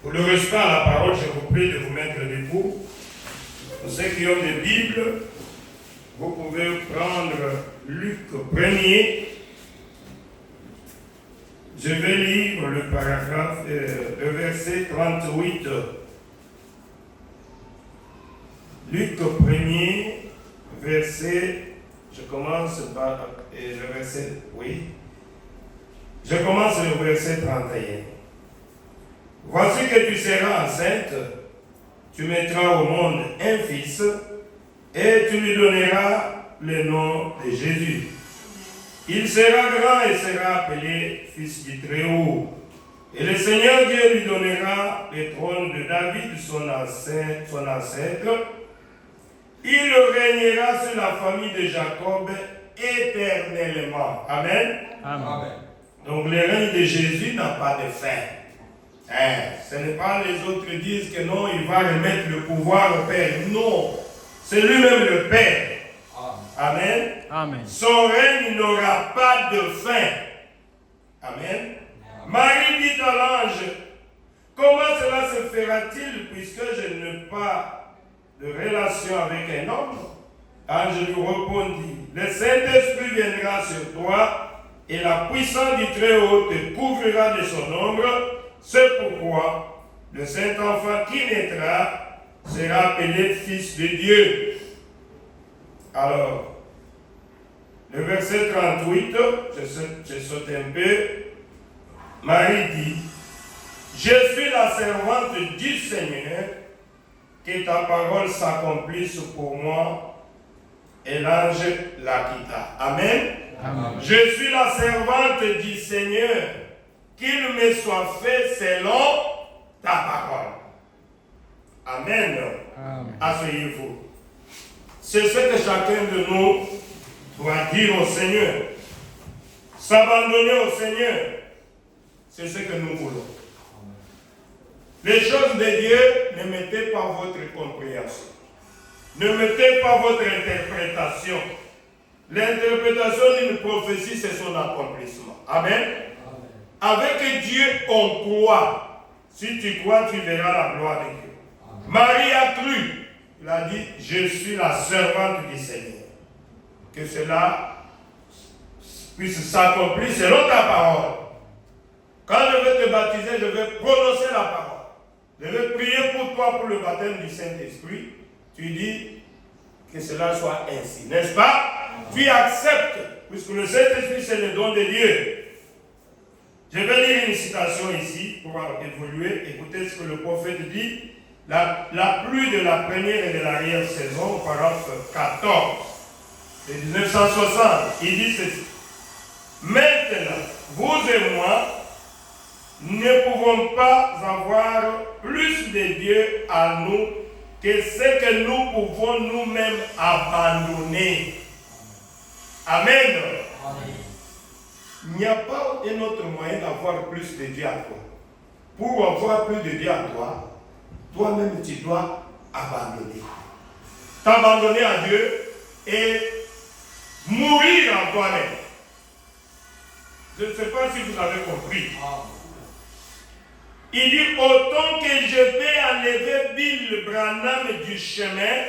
Pour le respect à la parole, je vous prie de vous mettre debout. Pour ceux qui ont des Bibles, vous pouvez prendre Luc 1er. Je vais lire le paragraphe, le verset 38. Luc 1er, verset, je commence par le verset, oui. Je commence le verset 31. Voici que tu seras enceinte, tu mettras au monde un fils, et tu lui donneras le nom de Jésus. Il sera grand et sera appelé Fils du Très-Haut. Et le Seigneur Dieu lui donnera le trône de David, son ancêtre. Il régnera sur la famille de Jacob éternellement. Amen. Amen. Donc le règne de Jésus n'a pas de fin. Ce n'est pas les autres qui disent que non, il va remettre le pouvoir au Père. Non, c'est lui-même le Père. Amen. Amen. Son règne n'aura pas de fin. Amen. Marie dit à l'ange, comment cela se fera-t-il puisque je n'ai pas de relation avec un homme? L'ange lui répondit, le Saint-Esprit viendra sur toi et la puissance du Très-Haut te couvrira de son ombre. C'est pourquoi le Saint-Enfant qui naîtra sera appelé Fils de Dieu. Alors, le verset 38, je saute un peu. Marie dit, je suis la servante du Seigneur, que ta parole s'accomplisse pour moi. Et l'ange la quitta. Amen. Amen. Je suis la servante du Seigneur, qu'il me soit fait selon ta parole. Amen. Amen. Asseyez-vous. C'est ce que chacun de nous doit dire au Seigneur. S'abandonner au Seigneur, c'est ce que nous voulons. Les choses de Dieu, ne mettez pas votre compréhension. Ne mettez pas votre interprétation. L'interprétation d'une prophétie, c'est son accomplissement. Amen. Avec Dieu, on croit. Si tu crois, tu verras la gloire de Dieu. Marie a cru. Il a dit, je suis la servante du Seigneur. Que cela puisse s'accomplir selon ta parole. Quand je vais te baptiser, je vais prononcer la parole. Je vais prier pour toi pour le baptême du Saint-Esprit. Tu dis que cela soit ainsi. N'est-ce pas? Tu acceptes, puisque le Saint-Esprit c'est le don de Dieu. Je vais lire une citation ici pour évoluer. Écoutez ce que le prophète dit. La pluie de la première et de l'arrière-saison, paragraphe 14, de 1960, il dit ceci. Maintenant, vous et moi ne pouvons pas avoir plus de Dieu à nous que ce que nous pouvons nous-mêmes abandonner. Amen. Il n'y a pas un autre moyen d'avoir plus de Dieu à toi. Pour avoir plus de Dieu à toi, toi-même tu dois abandonner. T'abandonner à Dieu et mourir en toi-même. Je ne sais pas si vous avez compris. Il dit, autant que je vais enlever Bill Branham du chemin,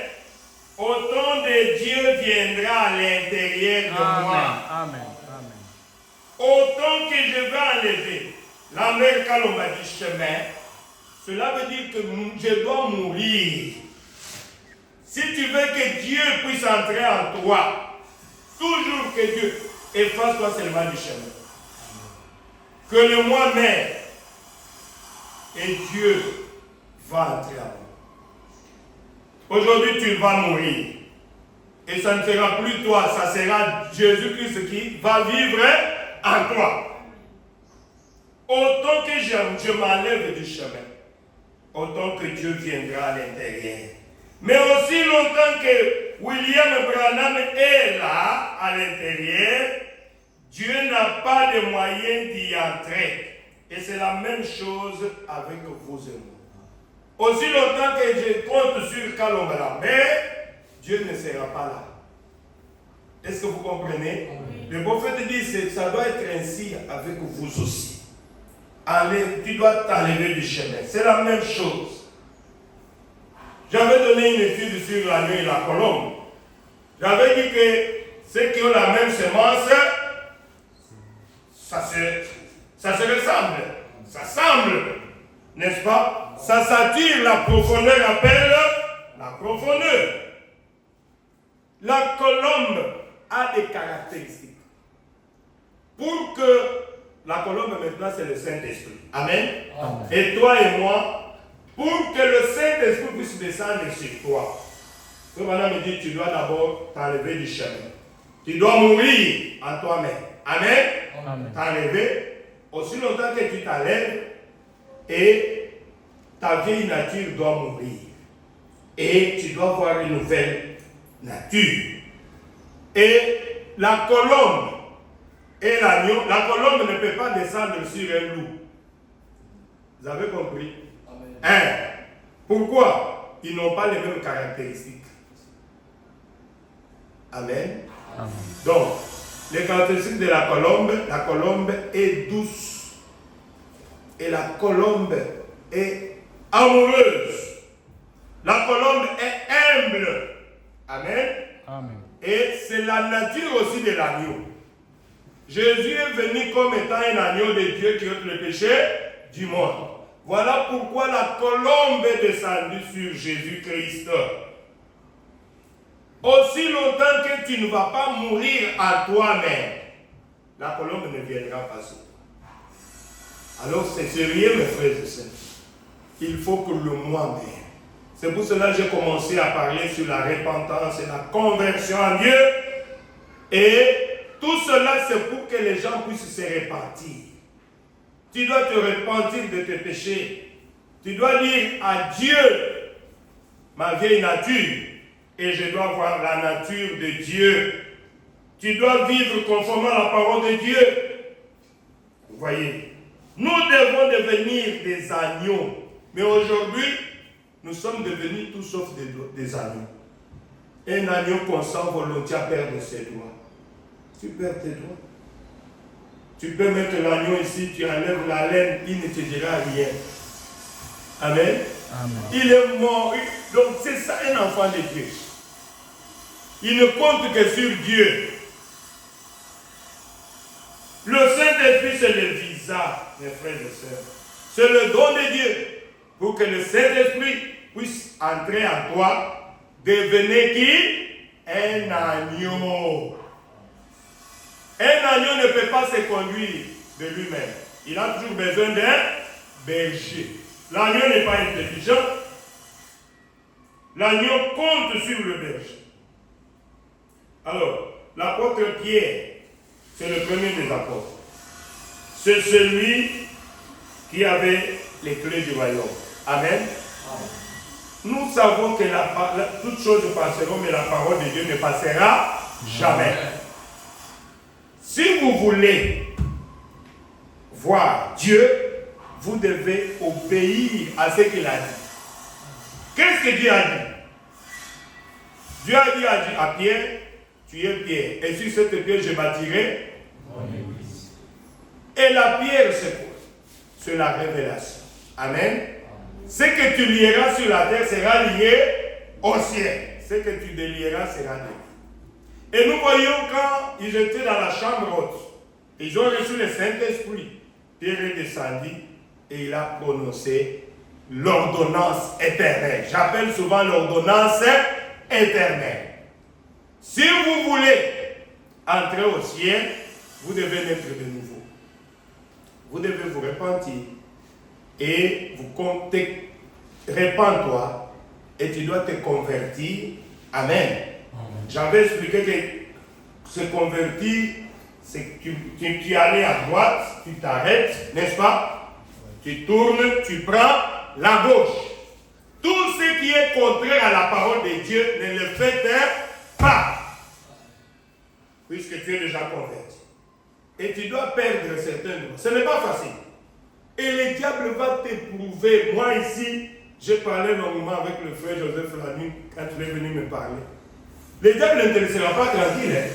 autant de Dieu viendra à l'intérieur de moi. Amen. Amen. Autant que je vais enlever la mère Kaloma du chemin, cela veut dire que je dois mourir. Si tu veux que Dieu puisse entrer en toi, toujours que Dieu efface-toi seulement du chemin. Que le moi-même et Dieu va entrer en toi. Aujourd'hui, tu vas mourir. Et ça ne sera plus toi, ça sera Jésus-Christ qui va vivre en toi. Autant que je m'enlève du chemin, autant que Dieu viendra à l'intérieur. Mais aussi longtemps que William Branham est là, à l'intérieur, Dieu n'a pas de moyen d'y entrer. Et c'est la même chose avec vous et moi. Aussi longtemps que je compte sur Kalomba, mais Dieu ne sera pas là. Est-ce que vous comprenez? Oui. Le prophète dit que ça doit être ainsi avec vous aussi. tu dois t'enlever du chemin. C'est la même chose. J'avais donné une étude sur l'agneau et la colombe. J'avais dit que ceux qui ont la même semence, ça se ressemble. Ça semble, n'est-ce pas? Ça s'attire, la profondeur appelle la profondeur. La colombe a des caractéristiques. Pour que la colombe maintenant c'est le Saint-Esprit. Amen. Amen. Et toi et moi, pour que le Saint-Esprit puisse descendre sur toi, le madame me dit, tu dois d'abord t'enlever du chemin. Tu dois mourir en toi-même. Amen. Amen. T'enlever. Aussi longtemps que tu t'enlèves, et ta vieille nature doit mourir. Et tu dois avoir une nouvelle nature. Et la colombe et l'agneau, la colombe ne peut pas descendre sur un loup. Vous avez compris? Amen. Pourquoi? Ils n'ont pas les mêmes caractéristiques. Amen. Amen. Donc, les caractéristiques de la colombe est douce. Et la colombe est amoureuse. La colombe est humble. Amen. Amen. Et c'est la nature aussi de l'agneau. Jésus est venu comme étant un agneau de Dieu qui ôte le péché du monde. Voilà pourquoi la colombe est descendue sur Jésus-Christ. Aussi longtemps que tu ne vas pas mourir à toi-même, la colombe ne viendra pas sur toi. Alors c'est sérieux, mes frères et sœurs. Il faut que le moi-même. C'est pour cela que j'ai commencé à parler sur la repentance et la conversion en Dieu. Et tout cela, c'est pour que les gens puissent se repentir. Tu dois te repentir de tes péchés. Tu dois dire à Dieu, ma vieille nature, et je dois voir la nature de Dieu. Tu dois vivre conformément à la parole de Dieu. Vous voyez, nous devons devenir des agneaux. Mais aujourd'hui, nous sommes devenus tout sauf des agneaux. Un agneau consent volontiers à perdre ses doigts. Tu perds tes doigts. Tu peux mettre l'agneau ici, tu enlèves la laine, il ne te dira rien. Amen. Amen. Il est mort. Donc c'est ça un enfant de Dieu. Il ne compte que sur Dieu. Le Saint-Esprit, c'est le visage, mes frères et sœurs. C'est le don de Dieu. Pour que le Saint-Esprit puisse entrer en toi, devenir qui? Un agneau. Un agneau ne peut pas se conduire de lui-même. Il a toujours besoin d'un berger. L'agneau n'est pas intelligent. L'agneau compte sur le berger. Alors, l'apôtre Pierre, c'est le premier des apôtres. C'est celui qui avait les clés du royaume. Amen. Amen. Nous savons que toutes choses passeront, mais la parole de Dieu ne passera jamais. Amen. Si vous voulez voir Dieu, vous devez obéir à ce qu'il a dit. Qu'est-ce que Dieu a dit? Dieu a dit à Pierre, tu es Pierre, et sur cette pierre je bâtirai mon église. Et la pierre, c'est quoi? C'est la révélation. Amen. Ce que tu lieras sur la terre sera lié au ciel. Ce que tu délieras sera délié. Et nous voyons quand ils étaient dans la chambre haute, ils ont reçu le Saint-Esprit. Pierre est descendu et il a prononcé l'ordonnance éternelle. J'appelle souvent l'ordonnance éternelle. Si vous voulez entrer au ciel, vous devez naître de nouveau. Vous devez vous repentir et vous comptez, répands-toi et tu dois te convertir. Amen. J'avais expliqué que se convertir, c'est que tu allais à droite, tu t'arrêtes, n'est-ce pas? Tu tournes, tu prends la gauche. Tout ce qui est contraire à la parole de Dieu, ne le faites pas. Puisque tu es déjà converti. Et tu dois perdre certains droits. Ce n'est pas facile. Et le diable va t'éprouver. Moi ici, j'ai parlé longuement avec le frère Joseph Lamy quand il est venu me parler. Le diable ne te laissera pas tranquille. Hein?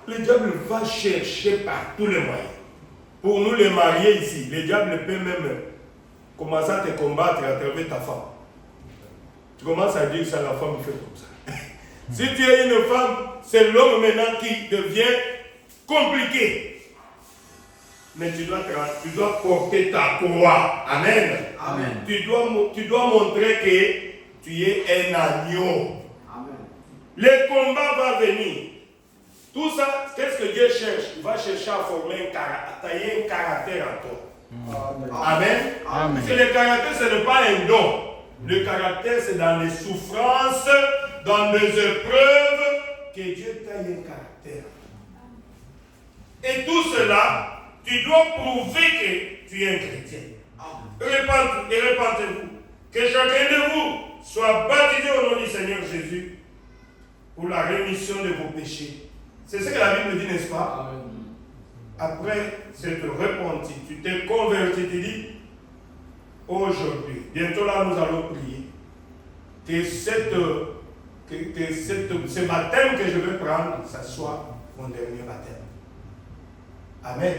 Le diable va chercher par tous les moyens. Pour nous les mariés ici, le diable peut même commencer à te combattre à travers ta femme. Tu commences à dire ça, la femme fait comme ça. Si tu es une femme, c'est l'homme maintenant qui devient compliqué. Mais tu dois porter ta croix. Amen. Amen. Tu dois montrer que tu es un agneau. Amen. Le combat va venir. Tout ça, qu'est-ce que Dieu cherche? Il va chercher à former tailler un caractère en toi. Amen. Amen. Amen. Parce que le caractère, ce n'est pas un don. Le caractère, c'est dans les souffrances, dans les épreuves, que Dieu taille un caractère. Et tout cela, tu dois prouver que tu es un chrétien. Répentez-vous. Que chacun de vous soit baptisé au nom du Seigneur Jésus pour la rémission de vos péchés. C'est ce que la Bible dit, n'est-ce pas? Amen. Après s'être repenti, tu t'es converti, tu dis, aujourd'hui, bientôt là nous allons prier, que ce baptême que je vais prendre, ça soit mon dernier baptême. Amen.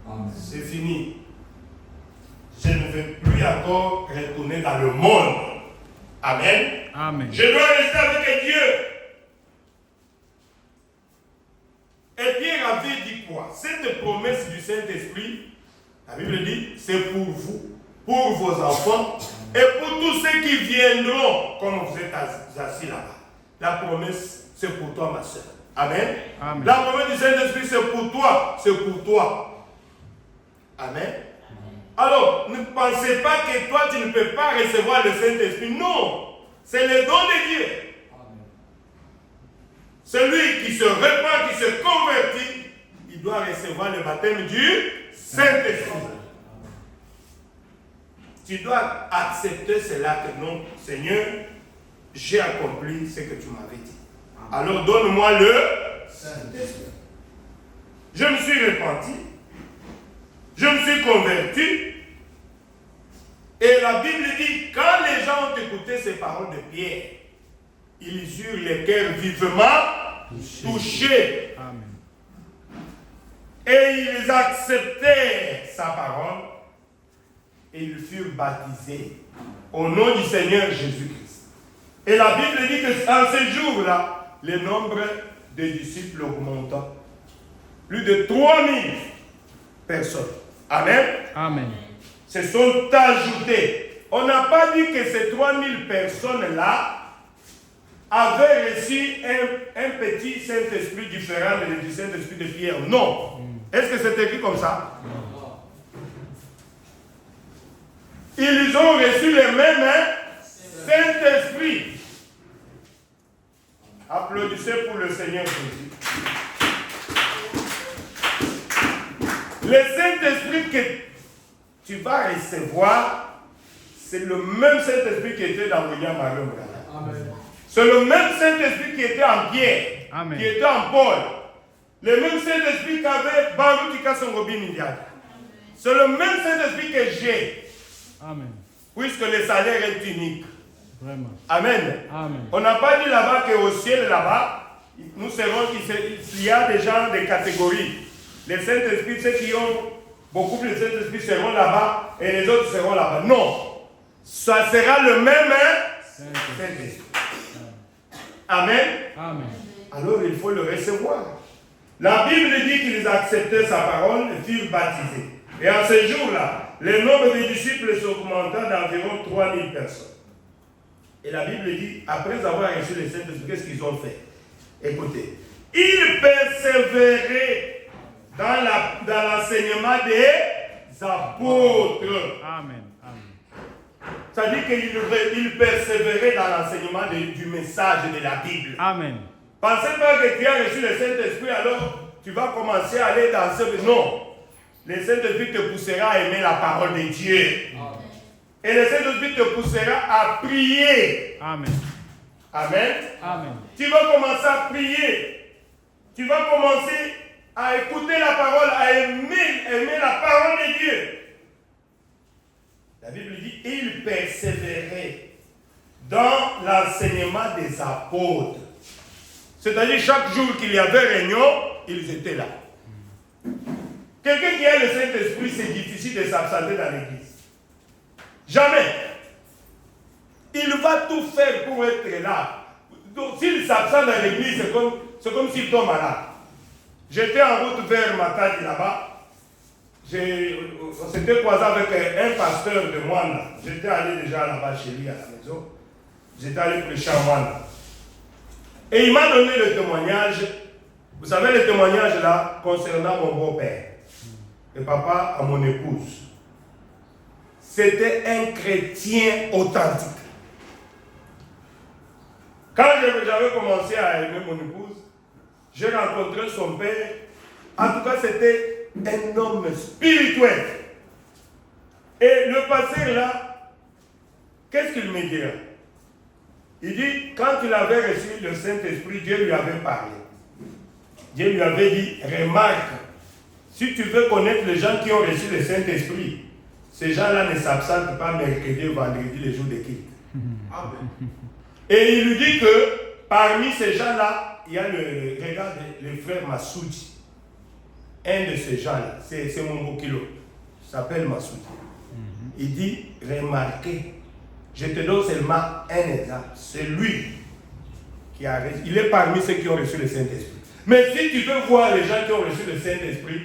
Amen. C'est fini. Je ne vais plus encore retourner dans le monde. Amen. Amen. Je dois rester avec Dieu. Et Pierre avait dit quoi? Cette promesse du Saint-Esprit, la Bible dit, c'est pour vous, pour vos enfants et pour tous ceux qui viendront, comme vous êtes assis là-bas. La promesse, c'est pour toi, ma soeur. Amen. Amen. La promesse du Saint-Esprit, c'est pour toi, c'est pour toi. Amen. Alors, ne pensez pas que toi, tu ne peux pas recevoir le Saint-Esprit. Non, c'est le don de Dieu. Celui qui se répand, qui se convertit, il doit recevoir le baptême du Saint-Esprit. Tu dois accepter cela que non, Seigneur, j'ai accompli ce que tu m'avais dit. Alors donne-moi le Saint-Esprit. Je me suis repenti, je me suis converti, et la Bible dit, quand les gens ont écouté ces paroles de Pierre, ils eurent les cœurs vivement touchés. Amen. Et ils acceptèrent sa parole et ils furent baptisés au nom du Seigneur Jésus-Christ. Et la Bible dit que en ce jour-là, le nombre des disciples augmenta. Plus de 3000 personnes. Amen. Amen. Se sont ajoutés. On n'a pas dit que ces 3000 personnes-là avaient reçu un petit Saint-Esprit différent du Saint-Esprit de Pierre. Non. Est-ce que c'est écrit comme ça? Ils ont reçu le même Saint-Esprit. Applaudissez pour le Seigneur Jésus. Le Saint-Esprit que tu vas recevoir, c'est le même Saint-Esprit qui était dans William Marion. Amen. C'est le même Saint-Esprit qui était en Pierre, Amen. qui était en Paul. Le même Saint-Esprit qu'avait Baruch son Robin Indiad. C'est le même Saint-Esprit que j'ai. Amen. Puisque le salaire est unique. Vraiment. Amen. Amen. On n'a pas dit là-bas qu'au ciel, là-bas, nous serons, il y a des gens de catégories. Les Saint-Esprits, ceux qui ont beaucoup plus de Saint-Esprit seront là-bas et les autres seront là-bas. Non. Ça sera le même Saint-Esprit. Amen. Amen. Alors il faut le recevoir. La Bible dit qu'ils acceptaient sa parole et furent baptisés. Et en ce jour-là, le nombre des disciples s'augmenta d'environ 3000 personnes. Et la Bible dit, après avoir reçu le Saint-Esprit, qu'est-ce qu'ils ont fait? Écoutez, ils persévéraient dans l'enseignement des apôtres. Amen. Amen. C'est-à-dire qu'ils persévéraient dans l'enseignement du message de la Bible. Amen. Pensez pas que tu as reçu le Saint-Esprit, alors tu vas commencer à aller dans ce... Non. Le Saint-Esprit te poussera à aimer la parole de Dieu. Amen. Et le Saint-Esprit te poussera à prier. Amen. Amen. Amen. Tu vas commencer à prier. Tu vas commencer à écouter la parole, à aimer la parole de Dieu. La Bible dit, ils persévéraient dans l'enseignement des apôtres. C'est-à-dire, chaque jour qu'il y avait réunion, ils étaient là. Quelqu'un qui a le Saint-Esprit, c'est difficile de s'absenter dans l'église. Jamais. Il va tout faire pour être là. Donc, s'il s'absente dans l'église, c'est comme s'il tombe malade. J'étais en route vers Matadi là-bas. On s'était croisé avec un pasteur de Moine. J'étais allé déjà là-bas chez lui à la maison. J'étais allé prêcher à Moine. Et il m'a donné le témoignage. Vous savez, le témoignage là concernant mon beau-père, le papa à mon épouse. C'était un chrétien authentique. Quand j'avais commencé à aimer mon épouse, j'ai rencontré son père. En tout cas, c'était un homme spirituel. Et le pasteur là, qu'est-ce qu'il me dit? Il dit, quand il avait reçu le Saint-Esprit, Dieu lui avait parlé. Dieu lui avait dit, remarque, si tu veux connaître les gens qui ont reçu le Saint-Esprit, ces gens-là ne s'absentent pas mercredi, vendredi, les jours de culte. Amen. Et il lui dit que parmi ces gens-là, il y a regarde, le frère Massoudi. Un de ces gens-là, c'est mon Bokilo, il s'appelle Massoudi. Il dit, remarquez, je te donne seulement un exemple. C'est lui qui a reçu. Il est parmi ceux qui ont reçu le Saint-Esprit. Mais si tu veux voir les gens qui ont reçu le Saint-Esprit,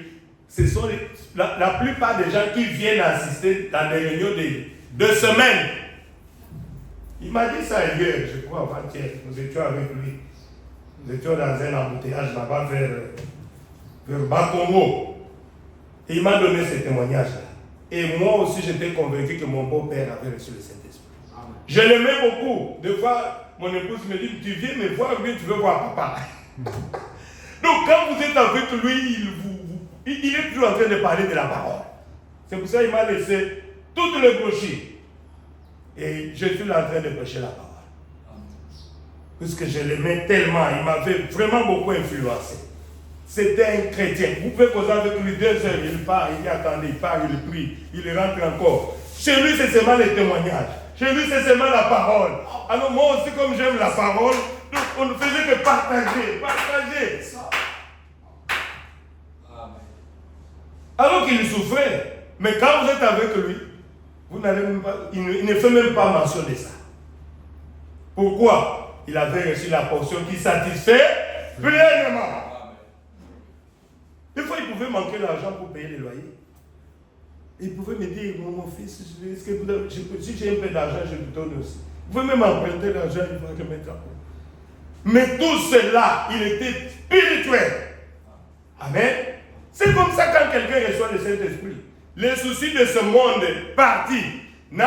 ce sont la plupart des gens qui viennent assister dans des réunions de semaines. Il m'a dit ça hier, je crois, avant-hier. Nous étions avec lui. Nous étions dans un embouteillage là-bas vers Bakongo. Et il m'a donné ce témoignage-là. Et moi aussi, j'étais convaincu que mon beau-père avait reçu le Saint-Esprit. Je l'aimais beaucoup. Des fois, mon épouse me dit, tu viens me voir ou bien tu veux voir papa. Donc, quand vous êtes avec lui, il est toujours en train de parler de la parole. C'est pour ça qu'il m'a laissé toutes les brochures. Et je suis là en train de prêcher la parole. Puisque je l'aimais tellement, il m'avait vraiment beaucoup influencé. C'était un chrétien. Vous pouvez causer avec lui 2 heures, il part, il dit attendez, il part, il prie, il rentre encore. Chez lui, c'est seulement les témoignages. Chez lui, c'est seulement la parole. Alors moi aussi, comme j'aime la parole, donc on ne faisait que partager. Alors qu'il souffrait. Mais quand vous êtes avec lui, vous n'allez même pas, il ne fait même pas mention de ça. Pourquoi? Il avait reçu la portion qui satisfait pleinement. Des fois, il pouvait manquer l'argent pour payer les loyers. Il pouvait me dire, mon fils, est-ce que si j'ai un peu d'argent, je vous donne aussi. Vous pouvez même emprunter l'argent, il va remettre à vous. Mais tout cela, il était spirituel. Amen. C'est comme ça quand quelqu'un reçoit le Saint-Esprit. Les soucis de ce monde partis. Je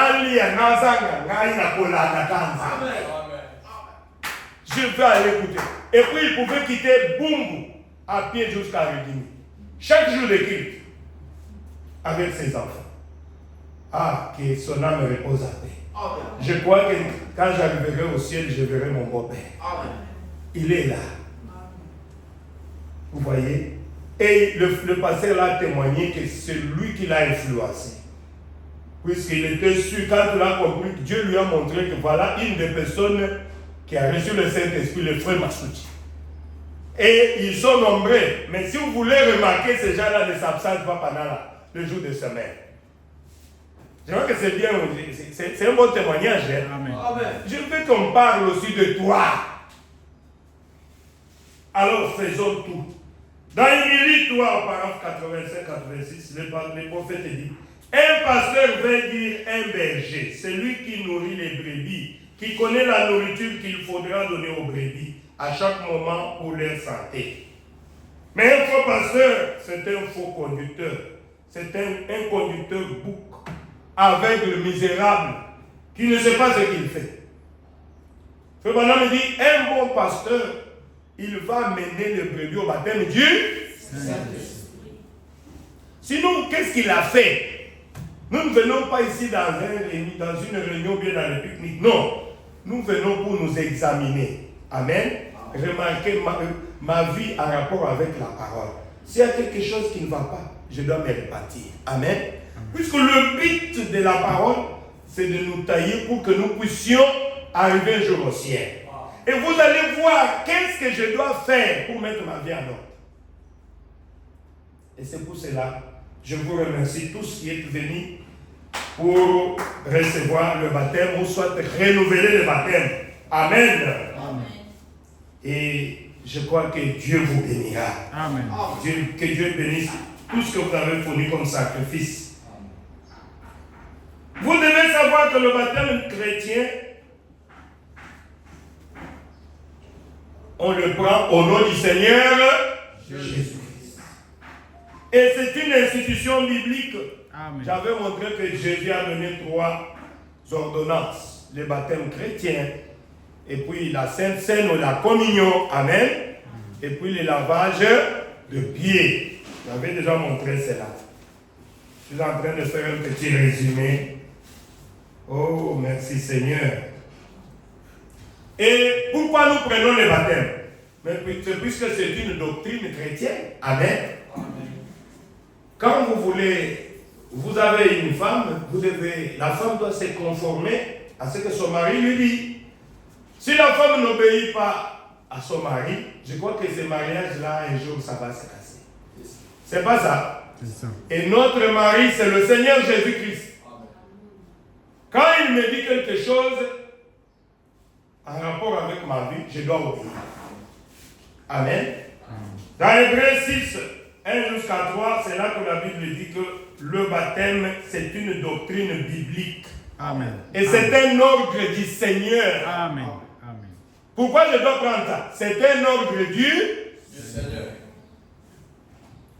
vais aller écouter. Et puis il pouvait quitter Bumbu à pied jusqu'à Redimi. Chaque jour de culte. Avec ses enfants. Ah, que son âme repose à paix. Je crois que quand j'arriverai au ciel, je verrai mon beau-père. Il est là. Vous voyez? Et le pasteur a témoigné que c'est lui qui l'a influencé. Puisqu'il était sûr, quand il a compris, Dieu lui a montré que voilà une des personnes qui a reçu le Saint-Esprit, le frère Massoudi. Et ils sont nombreux. Mais si vous voulez remarquer, ces gens-là ne s'absentent pas pendant le jour de semaine. Je vois que c'est bien, c'est un bon témoignage. Hein? Amen. Je veux qu'on parle aussi de toi. Alors faisons tout. Dans Émilie 3, paragraphe 85-86, le prophète dit, un pasteur veut dire un berger, celui qui nourrit les brebis, qui connaît la nourriture qu'il faudra donner aux brebis à chaque moment pour leur santé. Mais un faux pasteur, c'est un faux conducteur. C'est un conducteur bouc, aveugle, misérable, qui ne sait pas ce qu'il fait. Frère Branham me dit, un bon pasteur, il va mener le brebis au baptême du Saint-Esprit. Sinon, qu'est-ce qu'il a fait? Nous ne venons pas ici dans une réunion bien dans le pique-nique. Non, nous venons pour nous examiner. Amen. Remarquez ma vie en rapport avec la parole. S'il y a quelque chose qui ne va pas, je dois me répartir. Amen. Puisque le but de la parole, c'est de nous tailler pour que nous puissions arriver un jour au ciel. Et vous allez voir qu'est-ce que je dois faire pour mettre ma vie en ordre. Et c'est pour cela, je vous remercie tous qui êtes venus pour recevoir le baptême ou soit renouveler le baptême. Amen. Amen. Et je crois que Dieu vous bénira. Amen. Que Dieu bénisse tout ce que vous avez fourni comme sacrifice. Vous devez savoir que le baptême chrétien, on le prend au nom du Seigneur Jésus-Christ. Et c'est une institution biblique. Amen. J'avais montré que Jésus a donné 3 ordonnances. Le baptême chrétien, et puis la Sainte Seine ou la communion, amen, et puis le lavage de pieds. J'avais déjà montré cela. Je suis en train de faire un petit résumé. Oh, merci Seigneur. Et pourquoi nous prenons le baptême? Mais puisque c'est une doctrine chrétienne, amen. Quand vous avez une femme, la femme doit se conformer à ce que son mari lui dit. Si la femme n'obéit pas à son mari, je crois que ce mariage-là, un jour, ça va se casser. C'est pas ça. C'est ça. Et notre mari, c'est le Seigneur Jésus-Christ. Quand il me dit quelque chose en rapport avec ma vie, je dois obéir. Amen. Dans Hébreux 6, 1 jusqu'à 3, c'est là que la Bible dit que le baptême, c'est une doctrine biblique. Amen. Et c'est un ordre du Seigneur. Amen. Amen. Pourquoi je dois prendre ça? C'est un ordre du Seigneur.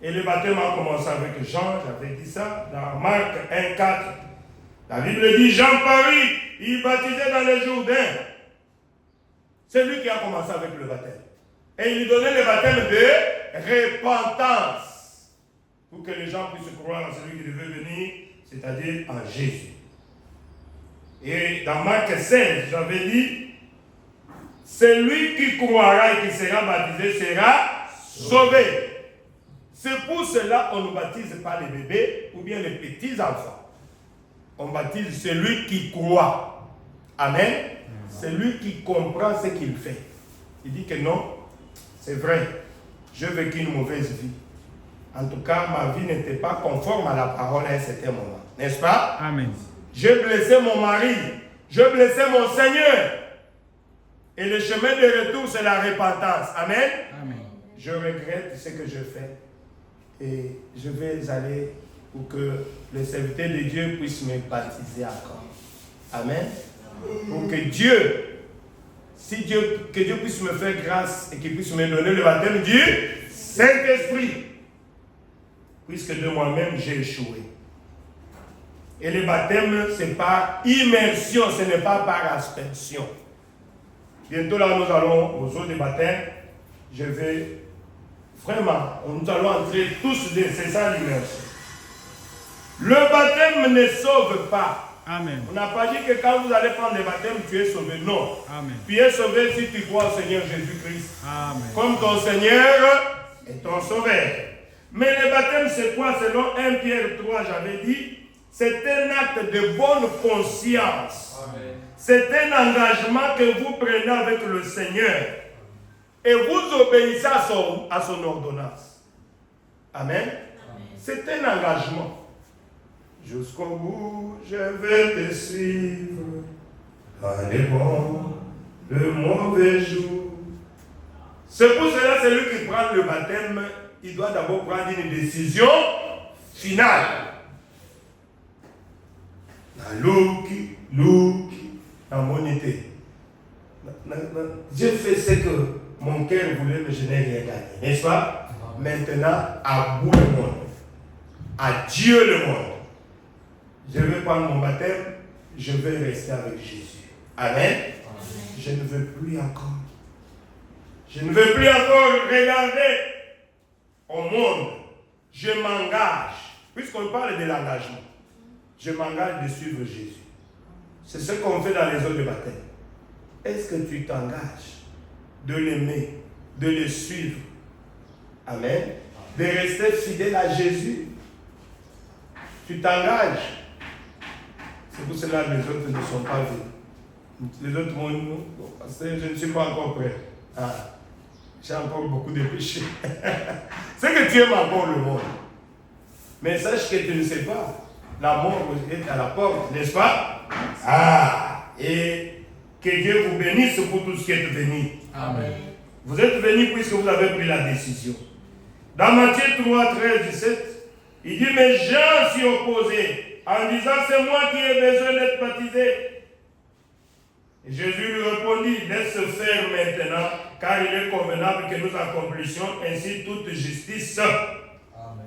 Et le baptême a commencé avec Jean, j'avais dit ça, dans Marc 1, 4. La Bible dit, Jean parut, il baptisait dans le Jourdain. C'est lui qui a commencé avec le baptême. Et il lui donnait le baptême de repentance. Pour que les gens puissent croire en celui qui devait venir, c'est-à-dire en Jésus. Et dans Marc 16, j'avais dit, celui qui croira et qui sera baptisé sera sauvé. C'est pour cela qu'on ne baptise pas les bébés ou bien les petits enfants. On baptise celui qui croit. Amen. Celui qui comprend ce qu'il fait. Il dit que non, c'est vrai, j'ai vécu une mauvaise vie. En tout cas, ma vie n'était pas conforme à la parole à un certain moment. N'est-ce pas? Amen. J'ai blessé mon mari. J'ai blessé mon Seigneur. Et le chemin de retour, c'est la repentance. Amen. Amen. Je regrette ce que je fais. Et je vais aller pour que le serviteur de Dieu puisse me baptiser encore. Amen. Pour que Dieu, que Dieu puisse me faire grâce et qu'il puisse me donner le baptême du Saint-Esprit. Puisque de moi-même, j'ai échoué. Et le baptême, c'est par immersion, ce n'est pas par aspersion. Bientôt là, nous allons aux eaux de baptême. Je vais vraiment, nous allons entrer tous dans c'est ça l'immersion. Le baptême ne sauve pas. Amen. On n'a pas dit que quand vous allez prendre le baptême, tu es sauvé. Non. Amen. Tu es sauvé si tu crois au Seigneur Jésus-Christ. Amen. Comme ton Seigneur est ton sauveur. Mais le baptême, c'est quoi? Selon 1 Pierre 3, j'avais dit, c'est un acte de bonne conscience. Amen. C'est un engagement que vous prenez avec le Seigneur. Et vous obéissez à son ordonnance. Amen. Amen. C'est un engagement. Jusqu'au bout, je vais te suivre. Dans les bons, le mauvais jour. C'est pour cela, celui qui prend le baptême, il doit d'abord prendre une décision finale. Dans l'eau, dans mon été. J'ai fait ce que mon cœur voulait, mais je n'ai rien gagné. N'est-ce pas? Maintenant, à bout le monde. À Dieu le monde. Je vais prendre mon baptême, je vais rester avec Jésus. Amen. Je ne veux plus encore. Je ne veux plus encore regarder au monde. Je m'engage. Puisqu'on parle de l'engagement, je m'engage de suivre Jésus. C'est ce qu'on fait dans les eaux de baptême. Est-ce que tu t'engages de l'aimer, de le suivre? Amen. De rester fidèle à Jésus? Tu t'engages. C'est pour cela que les autres ne sont pas venus. Les autres vont nous, parce que je ne suis pas encore prêt. Ah, j'ai encore beaucoup de péchés. C'est que tu aimes encore le monde. Mais sache que tu ne sais pas. La mort est à la porte, n'est-ce pas? Ah! Et que Dieu vous bénisse pour tout ce qui est venu. Amen. Vous êtes venus puisque vous avez pris la décision. Dans Matthieu 3, 13, 17, il dit, mais Jean s'y opposait en disant, c'est moi qui ai besoin d'être baptisé. Et Jésus lui répondit, laisse faire maintenant, car il est convenable que nous accomplissions ainsi toute justice. Amen.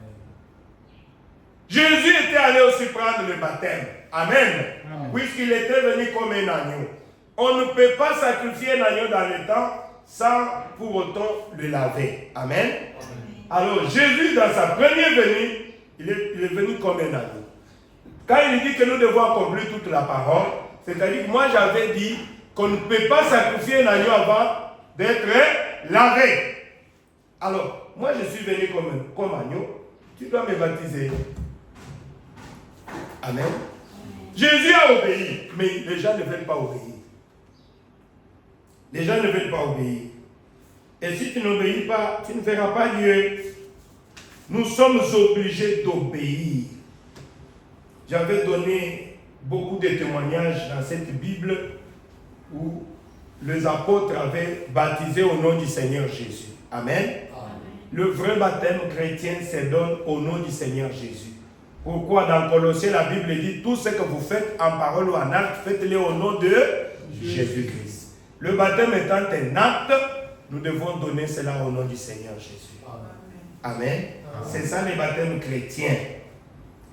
Jésus était allé aussi prendre le baptême. Amen. Amen. Puisqu'il était venu comme un agneau. On ne peut pas sacrifier un agneau dans le temps sans pour autant le laver. Amen. Alors Jésus, dans sa première venue, il est venu comme un agneau. Quand il dit que nous devons accomplir toute la parole, c'est-à-dire que moi j'avais dit qu'on ne peut pas sacrifier un agneau avant d'être lavé. Alors, moi je suis venu comme agneau, tu dois me baptiser. Amen. Jésus a obéi, mais les gens ne veulent pas obéir. Les gens ne veulent pas obéir. Et si tu n'obéis pas, tu ne verras pas Dieu. Nous sommes obligés d'obéir. J'avais donné beaucoup de témoignages dans cette Bible où les apôtres avaient baptisé au nom du Seigneur Jésus. Amen. Amen. Le vrai baptême chrétien se donne au nom du Seigneur Jésus. Pourquoi dans Colossiens, la Bible dit, tout ce que vous faites en parole ou en acte, faites-le au nom de Jésus-Christ. Le baptême étant un acte, nous devons donner cela au nom du Seigneur Jésus. Amen. Amen. C'est ça le baptême chrétien.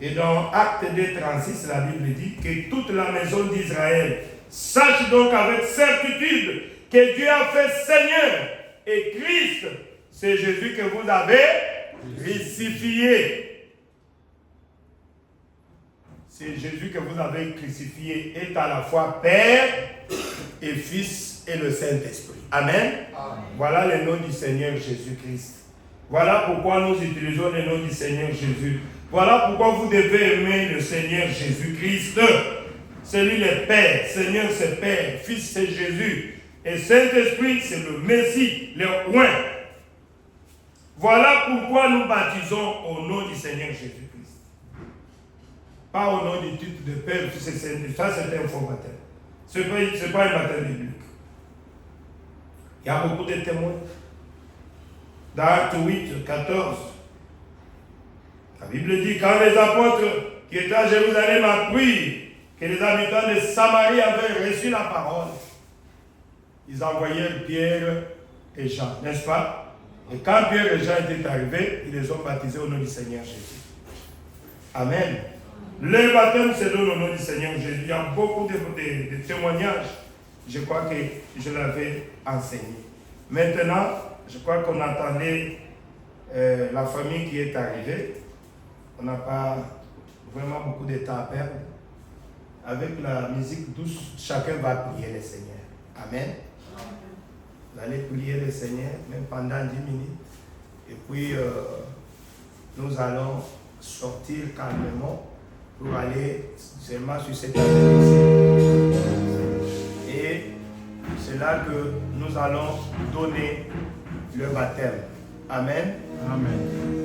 Et dans Acte 2, 36, la Bible dit que toute la maison d'Israël sache donc avec certitude que Dieu a fait Seigneur et Christ, c'est Jésus que vous avez crucifié. C'est Jésus que vous avez crucifié, est à la fois Père et Fils et le Saint-Esprit. Amen. Amen. Voilà le nom du Seigneur Jésus-Christ. Voilà pourquoi nous utilisons le nom du Seigneur Jésus. Voilà pourquoi vous devez aimer le Seigneur Jésus-Christ. C'est lui le Père. Seigneur c'est Père. Fils c'est Jésus. Et Saint-Esprit c'est le Messie, le Oint. Voilà pourquoi nous baptisons au nom du Seigneur Jésus-Christ. Pas au nom du titre de Père, Fils et Saint-Esprit. Ça c'est un faux baptême. Ce n'est pas un baptême biblique. Il y a beaucoup de témoins. Dans Acte 8, 14, la Bible dit, quand les apôtres qui étaient à Jérusalem apprirent que les habitants de Samarie avaient reçu la parole, ils envoyèrent Pierre et Jean, n'est-ce pas? Et quand Pierre et Jean étaient arrivés, ils les ont baptisés au nom du Seigneur Jésus. Amen. Le baptême se donne au nom du Seigneur Jésus. Il y a beaucoup de témoignages. Je crois que je l'avais enseigné. Maintenant, je crois qu'on attendait la famille qui est arrivée. On n'a pas vraiment beaucoup de temps à perdre. Avec la musique douce, chacun va prier le Seigneur. Amen. Vous allez prier le Seigneur, même pendant 10 minutes. Et puis, nous allons sortir calmement pour aller seulement sur cette année. Et c'est là que nous allons donner le baptême. Amen. Amen.